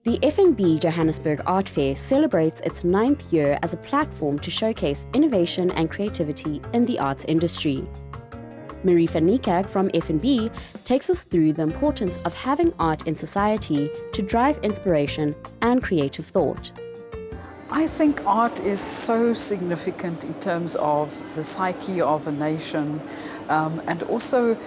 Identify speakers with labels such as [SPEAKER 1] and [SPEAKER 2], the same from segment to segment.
[SPEAKER 1] The FNB Johannesburg Art Fair celebrates its 9th year as a platform to showcase innovation and creativity in the arts industry. Marie van Niekerk from FNB takes us through the importance of having art in society to drive inspiration and creative thought.
[SPEAKER 2] I think art is so significant in terms of the psyche of a nation, and also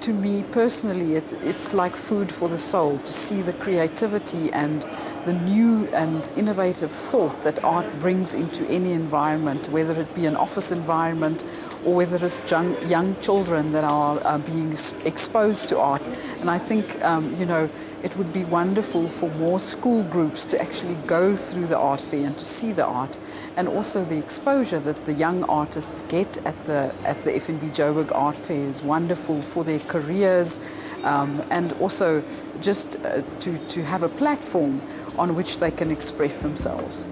[SPEAKER 2] to me personally it's like food for the soul to see the creativity and the new and innovative thought that art brings into any environment, whether it be an office environment or whether it's young children that are being exposed to art. And I think it would be wonderful for more school groups to actually go through the art fair and to see the art, and also the exposure that the young artists get at the FNB Joburg Art Fair is wonderful for their careers, and also just to have a platform on which they can express themselves.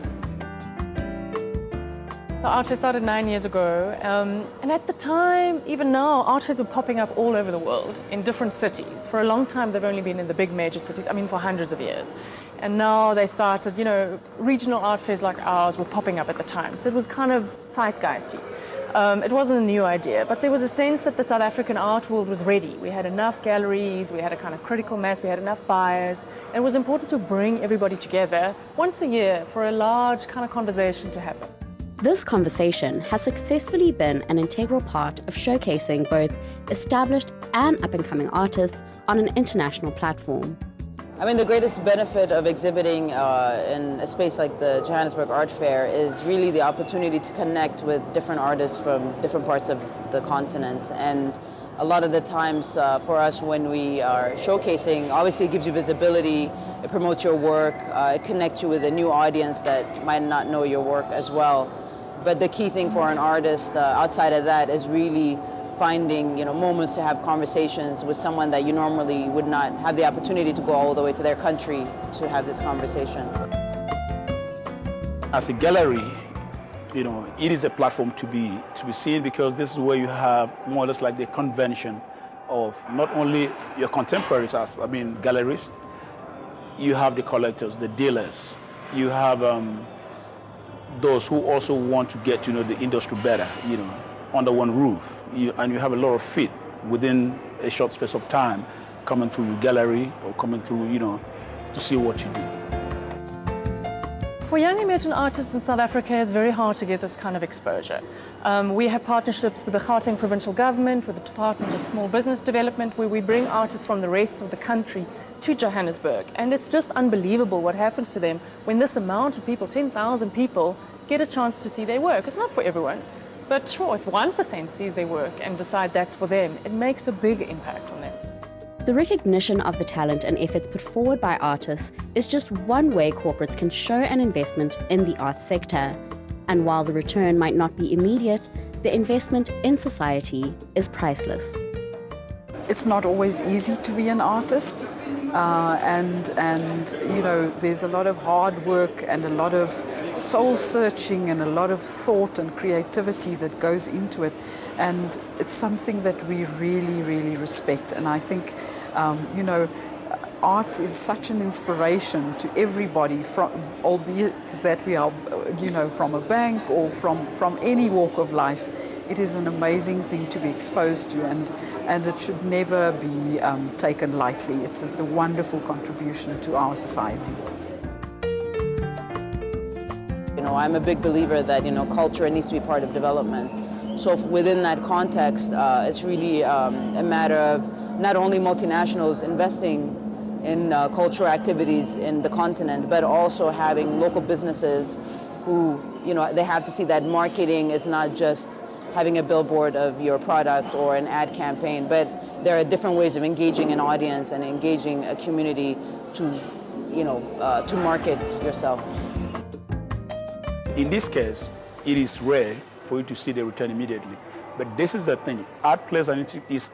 [SPEAKER 3] The art fair started 9 years ago, and at the time, even now, art fairs were popping up all over the world in different cities. For a long time, they've only been in the big major cities, for hundreds of years. And now they started, regional art fairs like ours were popping up at the time. So it was kind of zeitgeisty. It wasn't a new idea, but there was a sense that the South African art world was ready. We had enough galleries, we had a kind of critical mass, we had enough buyers. And it was important to bring everybody together once a year for a large kind of conversation to happen.
[SPEAKER 1] This conversation has successfully been an integral part of showcasing both established and up-and-coming artists on an international platform.
[SPEAKER 4] The greatest benefit of exhibiting in a space like the Johannesburg Art Fair is really the opportunity to connect with different artists from different parts of the continent. And a lot of the times for us when we are showcasing, obviously it gives you visibility, it promotes your work, it connects you with a new audience that might not know your work as well. But the key thing for an artist outside of that is really finding moments to have conversations with someone that you normally would not have the opportunity to go all the way to their country to have this conversation.
[SPEAKER 5] As a gallery, it is a platform to be seen, because this is where you have more or less like the convention of not only your contemporaries as gallerists, you have the collectors, the dealers, you have those who also want to get to know the industry better, under one roof. And you have a lot of fit within a short space of time coming through your gallery or coming through, to see what you do.
[SPEAKER 3] For young emerging artists in South Africa, it's very hard to get this kind of exposure. We have partnerships with the Gauteng Provincial Government, with the Department of Small Business Development, where we bring artists from the rest of the country to Johannesburg. And it's just unbelievable what happens to them when this amount of people, 10,000 people, get a chance to see their work. It's not for everyone, but sure, if 1% sees their work and decide that's for them, it makes a big impact on them.
[SPEAKER 1] The recognition of the talent and efforts put forward by artists is just one way corporates can show an investment in the arts sector. And while the return might not be immediate, the investment in society is priceless.
[SPEAKER 2] It's not always easy to be an artist, and there's a lot of hard work and a lot of soul searching and a lot of thought and creativity that goes into it, and it's something that we really, really respect. And I think art is such an inspiration to everybody, albeit that we are from a bank or from any walk of life. It is an amazing thing to be exposed to, and it should never be taken lightly. It's a wonderful contribution to our society.
[SPEAKER 4] I'm a big believer that culture needs to be part of development. So within that context, it's really a matter of not only multinationals investing in cultural activities in the continent, but also having local businesses who, they have to see that marketing is not just having a billboard of your product or an ad campaign, but there are different ways of engaging an audience and engaging a community to market yourself.
[SPEAKER 5] In this case, it is rare for you to see the return immediately. But this is the thing. Art plays is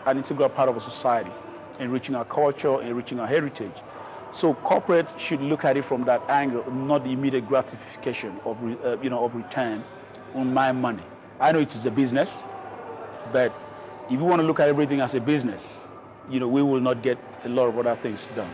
[SPEAKER 5] an integral part of a society, enriching our culture, enriching our heritage. So corporates should look at it from that angle, not the immediate gratification of return on my money. I know it is a business, but if you want to look at everything as a business, we will not get a lot of other things done.